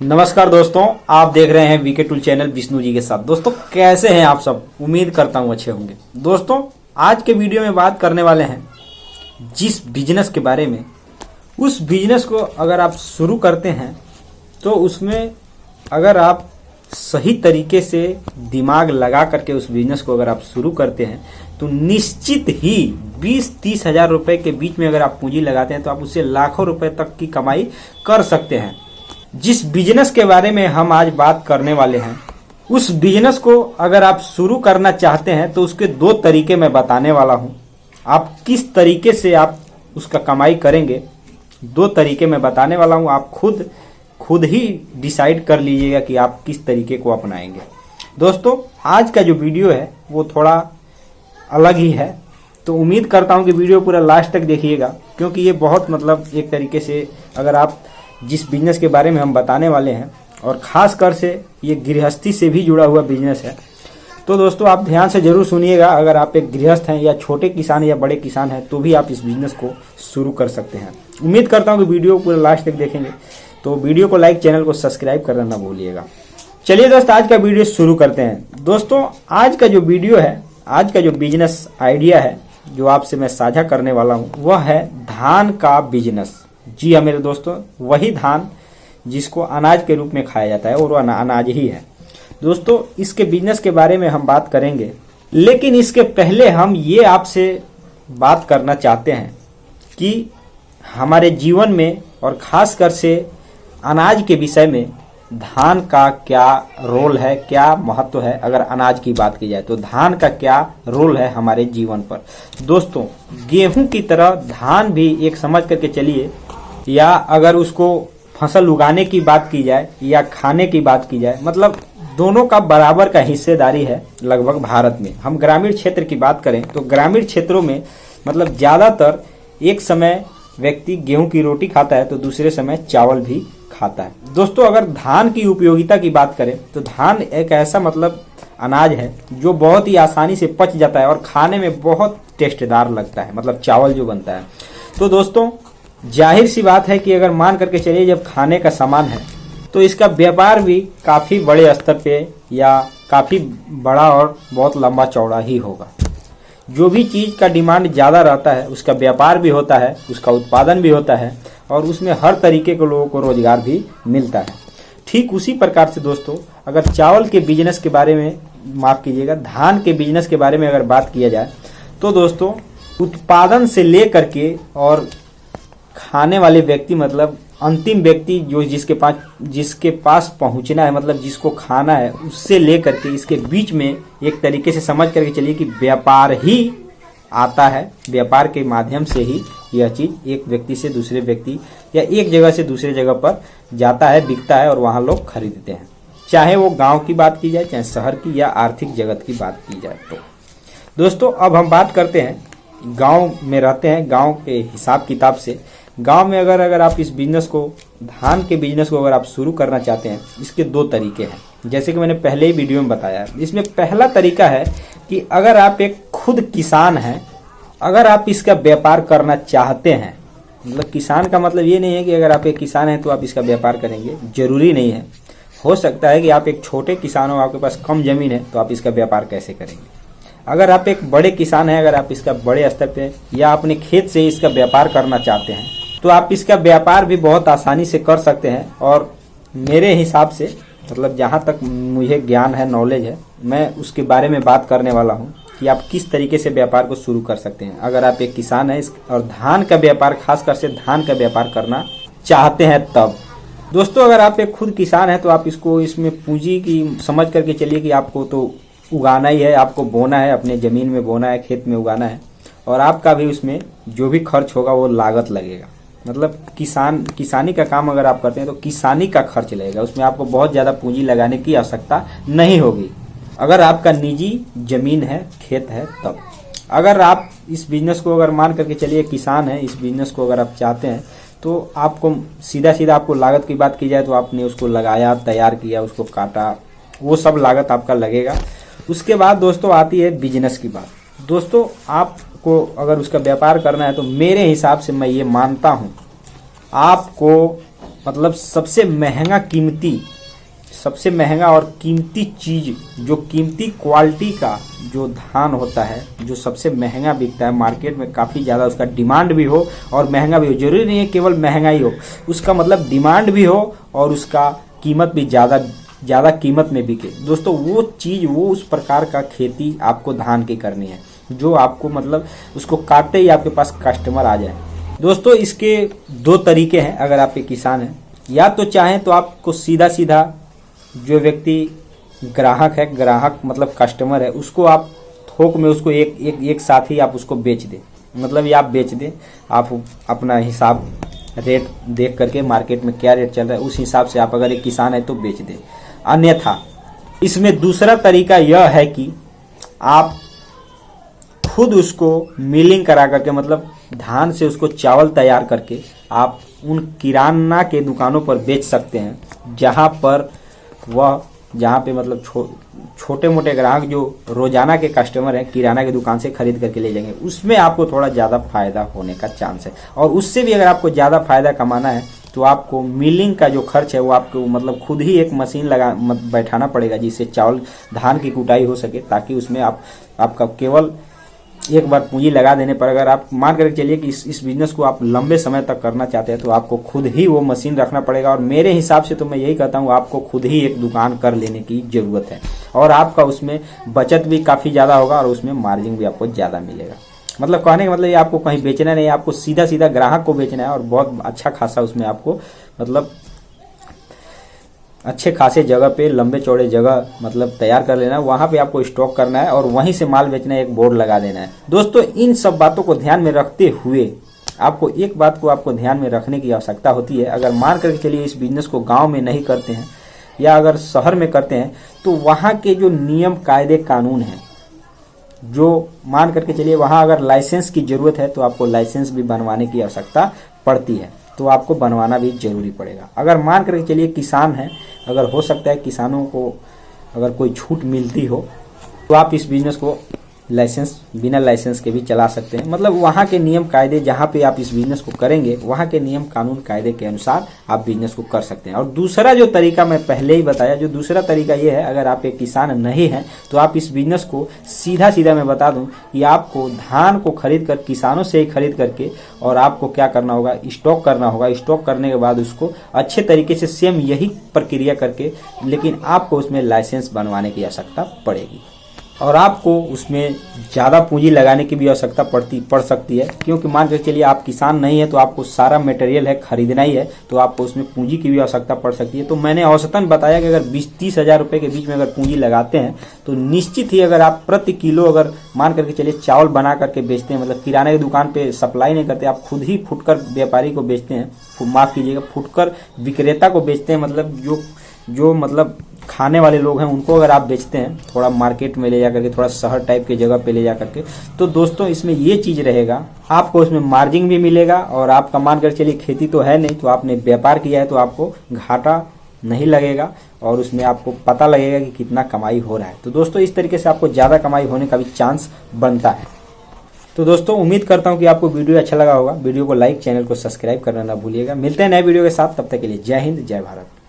नमस्कार दोस्तों, आप देख रहे हैं VK tool channel Vishnu ji के साथ। दोस्तों कैसे हैं आप सब? उम्मीद करता हूं अच्छे होंगे। दोस्तों आज के वीडियो में बात करने वाले हैं जिस बिजनेस के बारे में, उस बिजनेस को अगर आप शुरू करते हैं तो उसमें अगर आप सही तरीके से दिमाग लगा करके उस बिजनेस को अगर आप शुरू करते हैं तो निश्चित ही 20-30 हज़ार रुपए के बीच में अगर आप पूंजी लगाते हैं तो आप उससे लाखों रुपए तक की कमाई कर सकते हैं। जिस बिजनेस के बारे में हम आज बात करने वाले हैं, उस बिजनेस को अगर आप शुरू करना चाहते हैं तो उसके 2 तरीके मैं बताने वाला हूं। आप किस तरीके से आप उसका कमाई करेंगे, 2 तरीके मैं बताने वाला हूं। आप खुद ही डिसाइड कर लीजिएगा कि आप किस तरीके को अपनाएंगे। दोस्तों आज का जो वीडियो है वो थोड़ा अलग ही है, तो उम्मीद करता हूं कि वीडियो पूरा लास्ट तक देखिएगा, क्योंकि ये बहुत एक तरीके से अगर आप जिस बिजनेस के बारे में हम बताने वाले हैं और ख़ास कर से ये गृहस्थी से भी जुड़ा हुआ बिजनेस है, तो दोस्तों आप ध्यान से ज़रूर सुनिएगा। अगर आप एक गृहस्थ हैं या छोटे किसान या बड़े किसान हैं तो भी आप इस बिजनेस को शुरू कर सकते हैं। उम्मीद करता हूँ कि वीडियो पूरा लास्ट तक देखेंगे, तो वीडियो को लाइक, चैनल को सब्सक्राइब करना ना भूलिएगा। चलिए दोस्त आज का वीडियो शुरू करते हैं। दोस्तों आज का जो वीडियो है, आज का जो बिजनेस आइडिया है जो आपसे मैं साझा करने वाला हूँ, वह है धान का बिजनेस। जी हाँ मेरे दोस्तों, वही धान जिसको अनाज के रूप में खाया जाता है और वह अनाज ही है। दोस्तों इसके बिजनेस के बारे में हम बात करेंगे, लेकिन इसके पहले हम ये आपसे बात करना चाहते हैं कि हमारे जीवन में और खासकर से अनाज के विषय में धान का क्या रोल है, क्या महत्व है। अगर अनाज की बात की जाए तो धान का क्या रोल है हमारे जीवन पर। दोस्तों गेहूं की तरह धान भी एक समझ करके चलिए, या अगर उसको फसल उगाने की बात की जाए या खाने की बात की जाए, मतलब दोनों का बराबर का हिस्सेदारी है लगभग भारत में। हम ग्रामीण क्षेत्र की बात करें तो ग्रामीण क्षेत्रों में मतलब ज़्यादातर एक समय व्यक्ति गेहूं की रोटी खाता है तो दूसरे समय चावल भी खाता है। दोस्तों अगर धान की उपयोगिता की बात करें तो धान एक ऐसा अनाज है जो बहुत ही आसानी से पच जाता है और खाने में बहुत टेस्टदार लगता है, मतलब चावल जो बनता है। तो दोस्तों जाहिर सी बात है कि अगर मान करके चलिए जब खाने का सामान है तो इसका व्यापार भी काफ़ी बड़े स्तर पे या काफ़ी बड़ा और बहुत लंबा चौड़ा ही होगा। जो भी चीज़ का डिमांड ज़्यादा रहता है उसका व्यापार भी होता है, उसका उत्पादन भी होता है और उसमें हर तरीके के लोगों को रोजगार भी मिलता है। ठीक उसी प्रकार से दोस्तों अगर चावल के बिजनेस के बारे में, माफ़ कीजिएगा, धान के बिजनेस के बारे में अगर बात किया जाए तो दोस्तों उत्पादन से लेकर के और खाने वाले व्यक्ति, मतलब अंतिम व्यक्ति जो जिसके पास पहुंचना है, मतलब जिसको खाना है, उससे लेकर के इसके बीच में एक तरीके से समझ करके चलिए कि व्यापार ही आता है। व्यापार के माध्यम से ही यह चीज़ एक व्यक्ति से दूसरे व्यक्ति या एक जगह से दूसरे जगह पर जाता है, बिकता है और वहाँ लोग खरीदते हैं। चाहे वो गाँव की बात की जाए, चाहे शहर की या आर्थिक जगत की बात की जाए। तो दोस्तों अब हम बात करते हैं, गाँव में रहते हैं, गाँव के हिसाब किताब से गांव में अगर आप इस बिजनेस को, धान के बिजनेस को अगर आप शुरू करना चाहते हैं, इसके 2 तरीके हैं जैसे कि मैंने पहले ही वीडियो में बताया है। इसमें पहला तरीका है कि अगर आप एक खुद किसान हैं, अगर आप इसका व्यापार करना चाहते हैं, मतलब किसान का मतलब ये नहीं है कि अगर आप एक किसान हैं तो आप इसका व्यापार करेंगे, जरूरी नहीं है। हो सकता है कि आप एक छोटे किसान हो, आपके पास कम जमीन है, तो आप इसका व्यापार कैसे करेंगे। अगर आप एक बड़े किसान हैं, अगर आप इसका बड़े स्तर पे या अपने खेत से इसका व्यापार करना चाहते हैं तो आप इसका व्यापार भी बहुत आसानी से कर सकते हैं। और मेरे हिसाब से, मतलब जहाँ तक मुझे ज्ञान है, नॉलेज है, मैं उसके बारे में बात करने वाला हूँ कि आप किस तरीके से व्यापार को शुरू कर सकते हैं अगर आप एक किसान हैं और धान का व्यापार, खासकर से धान का व्यापार करना चाहते हैं। तब दोस्तों अगर आप एक खुद किसान हैं तो आप इसमें पूंजी की समझ करके चलिए कि आपको तो उगाना ही है, आपको बोना है, अपने ज़मीन में बोना है, खेत में उगाना है, और आपका भी उसमें जो भी खर्च होगा वो लागत लगेगा। मतलब किसानी का काम अगर आप करते हैं तो किसानी का खर्च लगेगा, उसमें आपको बहुत ज़्यादा पूंजी लगाने की आवश्यकता नहीं होगी। अगर आपका निजी ज़मीन है, खेत है, तब अगर आप इस बिज़नेस को अगर मान करके चलिए किसान है, इस बिज़नेस को अगर आप चाहते हैं तो आपको सीधा आपको लागत की बात की जाए तो आपने उसको लगाया, तैयार किया, उसको काटा, वो सब लागत आपका लगेगा। उसके बाद दोस्तों आती है बिजनेस की बात। दोस्तों आपको अगर उसका व्यापार करना है तो मेरे हिसाब से मैं ये मानता हूँ आपको मतलब सबसे महंगा और कीमती चीज, जो कीमती क्वालिटी का जो धान होता है, जो सबसे महंगा बिकता है मार्केट में, काफ़ी ज़्यादा उसका डिमांड भी हो और महंगा भी हो। जरूरी नहीं है केवल महंगा ही हो, उसका मतलब डिमांड भी हो और उसका कीमत भी ज़्यादा कीमत में बिके। दोस्तों वो चीज़, वो उस प्रकार का खेती आपको धान की करनी है जो आपको मतलब उसको काटते ही आपके पास कस्टमर आ जाए। दोस्तों इसके दो तरीके हैं। अगर आप एक किसान हैं, या तो चाहें तो आपको सीधा जो व्यक्ति ग्राहक मतलब कस्टमर है, उसको आप थोक में उसको एक साथ ही आप उसको बेच दें। मतलब ये आप बेच दें, आप अपना हिसाब रेट देख करके मार्केट में क्या रेट चल रहा है उस हिसाब से आप अगर एक किसान है तो बेच दें। अन्यथा इसमें दूसरा तरीका यह है कि आप खुद उसको मिलिंग करा करके, मतलब धान से उसको चावल तैयार करके आप उन किराना के दुकानों पर बेच सकते हैं, जहाँ पे मतलब छोटे मोटे ग्राहक जो रोजाना के कस्टमर हैं किराना की दुकान से खरीद करके ले जाएंगे। उसमें आपको थोड़ा ज़्यादा फायदा होने का चांस है। और उससे भी अगर आपको ज़्यादा फायदा कमाना है तो आपको मिलिंग का जो खर्च है वो आपको मतलब खुद ही एक मशीन बैठाना पड़ेगा जिससे चावल धान की कुटाई हो सके, ताकि उसमें आपका केवल एक बार पूंजी लगा देने पर, अगर आप मान कर चलिए कि इस बिजनेस को आप लंबे समय तक करना चाहते हैं तो आपको खुद ही वो मशीन रखना पड़ेगा। और मेरे हिसाब से तो मैं यही कहता हूँ आपको खुद ही एक दुकान कर लेने की ज़रूरत है, और आपका उसमें बचत भी काफ़ी ज़्यादा होगा और उसमें मार्जिन भी आपको ज़्यादा मिलेगा। मतलब कहने का मतलब ये आपको कहीं बेचना नहीं, आपको सीधा ग्राहक को बेचना है और बहुत अच्छा खासा उसमें आपको मतलब अच्छे खासे जगह पे लंबे चौड़े जगह मतलब तैयार कर लेना है, वहाँ पे आपको स्टॉक करना है और वहीं से माल बेचना है, एक बोर्ड लगा देना है। दोस्तों इन सब बातों को ध्यान में रखते हुए आपको एक बात को आपको ध्यान में रखने की आवश्यकता होती है। अगर मान करके चलिए इस बिजनेस को गांव में नहीं करते हैं या अगर शहर में करते हैं तो वहाँ के जो नियम कायदे कानून हैं, जो मान करके चलिए वहाँ अगर लाइसेंस की ज़रूरत है तो आपको लाइसेंस भी बनवाने की आवश्यकता पड़ती है, तो आपको बनवाना भी जरूरी पड़ेगा। अगर मान करके चलिए किसान है, अगर हो सकता है किसानों को अगर कोई छूट मिलती हो तो आप इस बिजनेस को बिना लाइसेंस के भी चला सकते हैं। मतलब वहाँ के नियम कायदे, जहाँ पे आप इस बिजनेस को करेंगे वहाँ के नियम कानून कायदे के अनुसार आप बिजनेस को कर सकते हैं। और दूसरा जो तरीका मैं पहले ही बताया, जो दूसरा तरीका ये है, अगर आप एक किसान नहीं हैं तो आप इस बिजनेस को सीधा मैं बता दूं कि आपको धान को खरीद कर किसानों से ही खरीद करके और आपको क्या करना होगा, स्टॉक करना होगा। स्टॉक करने के बाद उसको अच्छे तरीके से सेम यही प्रक्रिया करके, लेकिन आपको उसमें लाइसेंस बनवाने की आवश्यकता पड़ेगी और आपको उसमें ज़्यादा पूंजी लगाने की भी आवश्यकता पड़ सकती है, क्योंकि मान कर चलिए आप किसान नहीं है तो आपको सारा मटेरियल है खरीदना ही है, तो आपको उसमें पूंजी की भी आवश्यकता पड़ सकती है। तो मैंने औसतन बताया कि अगर 20-30 हज़ार रुपये के बीच में अगर पूंजी लगाते हैं तो निश्चित ही अगर आप प्रति किलो अगर मान करके चलिए चावल बना करके बेचते हैं, मतलब किराने की दुकान पर सप्लाई नहीं करते, आप खुद ही फुटकर व्यापारी को बेचते हैं, माफ़ कीजिएगा फुटकर विक्रेता को बेचते हैं, मतलब जो मतलब खाने वाले लोग हैं उनको अगर आप बेचते हैं थोड़ा मार्केट में ले जा करके, थोड़ा शहर टाइप की जगह पे ले जा करके, तो दोस्तों इसमें ये चीज़ रहेगा, आपको उसमें मार्जिन भी मिलेगा और आपका मान कर चलिए खेती तो है नहीं, तो आपने व्यापार किया है तो आपको घाटा नहीं लगेगा और उसमें आपको पता लगेगा कि कितना कमाई हो रहा है। तो दोस्तों इस तरीके से आपको ज़्यादा कमाई होने का भी चांस बनता है। तो दोस्तों उम्मीद करता हूँ कि आपको वीडियो अच्छा लगा होगा। वीडियो को लाइक, चैनल को सब्सक्राइब करना ना भूलिएगा। मिलते हैं नए वीडियो के साथ, तब तक के लिए जय हिंद, जय भारत।